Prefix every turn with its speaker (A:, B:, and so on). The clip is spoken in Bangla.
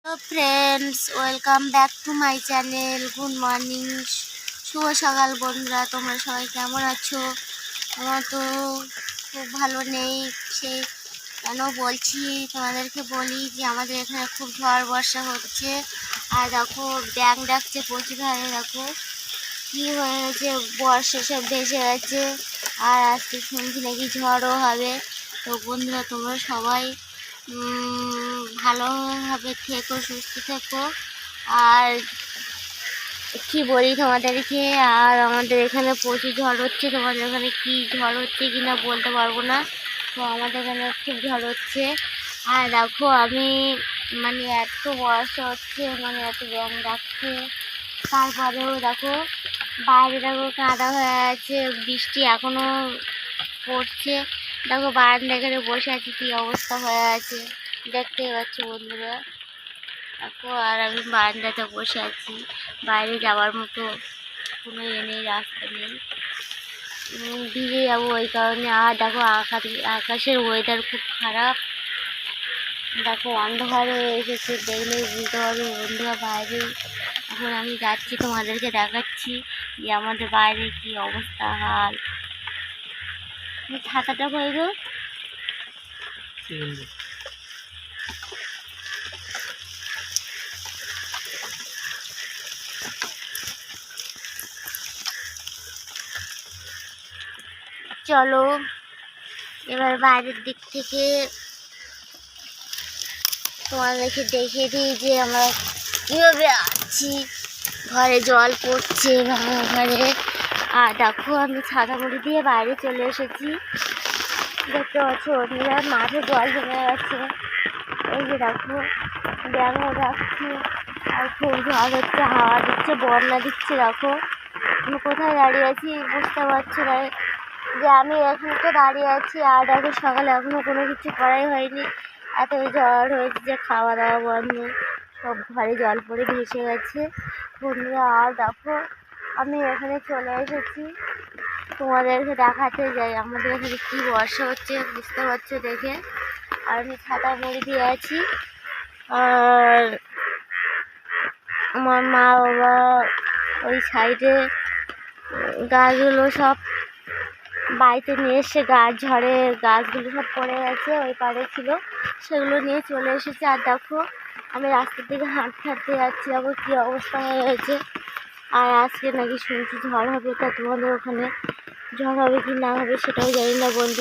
A: তো friends, welcome back to my channel. Good morning, শুভ সকাল বন্ধুরা। তোমরা সবাই কেমন আছো? আমার তো খুব ভালো নেই। সে কেন বলছি, তোমাদেরকে বলি যে আমাদের এখানে খুব ঝড় বর্ষা হচ্ছে। আর দেখো ব্যাঙ ডাকছে প্রচুর হারে। দেখো কী হয়েছে, বর্ষা সব ভেসে গেছে। আর আজকে শুনছি নাকি ঝড়ও হবে। তো বন্ধুরা, তোমরা সবাই ভালোভাবে থেকো, সুস্থ থেকো। আর কি বলি তোমাদেরকে, আর আমাদের এখানে প্রচুর ঝড় হচ্ছে। তোমাদের এখানে কি ঝড় হচ্ছে কিনা বলতে পারবো না। তো আমাদের এখানে খুব ঝড় হচ্ছে। আর দেখো আমি এত বর্ষা হচ্ছে, এত ব্যাঙ ডাকছে। তারপরেও দেখো বাইরে দেখো কাদা হয়ে আছে, বৃষ্টি এখনো পড়ছে। দেখো বারান্দায় এখানে বসে আছি, কি অবস্থা হয়ে আছে দেখতে পাচ্ছ বন্ধুরা। দেখো আর আমি বারান্দাতে বসে আছি, বাইরে যাওয়ার মতো কোনো নেই, রাস্তা নেই, ভিজে যাবো ওই কারণে। আর দেখো আকাশের ওয়েদার খুব খারাপ। দেখো অন্ধকারে এসেছে, দেখলে বুঝতে পারবে বন্ধুরা। বাইরে এখন আমি যাচ্ছি, তোমাদেরকে দেখাচ্ছি যে আমাদের বাইরে কি অবস্থা হাল। ছাতাটা হয়ে গো। চলো এবার বাইরের দিক থেকে তোমাদেরকে দেখিয়ে দিই যে আমরা কীভাবে আছি। ঘরে জল পড়ছে ভাঙা ঘরে। আর দেখো আমি ছাতা মুড়ি দিয়ে বাইরে চলে এসেছি, দেখতে পাচ্ছ বন্ধুরা। মাঠে জল জমে গেছে, এই যে দেখো ব্যাঙ রাখছি। আর খুব ঝড় হচ্ছে, হাওয়া দিচ্ছে, বন্যা দিচ্ছে। দেখো আমি কোথায় দাঁড়িয়ে আছি বুঝতে পারছি না, যে আমি এখানে দাঁড়িয়ে আছি। আর দেখো সকালে এখনো কোনো কিছু করাই হয়নি, এত ঝড় হয়েছে যে খাওয়া দাওয়া বন্ধ, সব ঘরে জল পড়ে ভেসে গেছে বন্ধুরা। আর দেখো আমি এখানে চলে এসেছি তোমাদেরকে দেখাতে যাই আমাদের এখানে কী বর্ষা হচ্ছে, বুঝতে পারছো দেখে। আর আমি ছাতা মুড়ি দিয়ে আছি। আর আমার মা বাবা ওই সাইডে গাছগুলো সব বাড়িতে নিয়ে এসে, ঝড়ে গাছগুলো সব পড়ে গেছে, ওই পাড়ে ছিল, সেগুলো নিয়ে চলে এসেছে। আর দেখো আমি রাস্তার দিকে হাঁটতে হাঁটতে যাচ্ছি, আবার কী অবস্থা হয়ে গেছে। আর আজকে নাকি শুনছি ঝড় হবে। তা তোমাদের ওখানে ঝড় হবে কি না হবে সেটাও জানি না বন্ধু।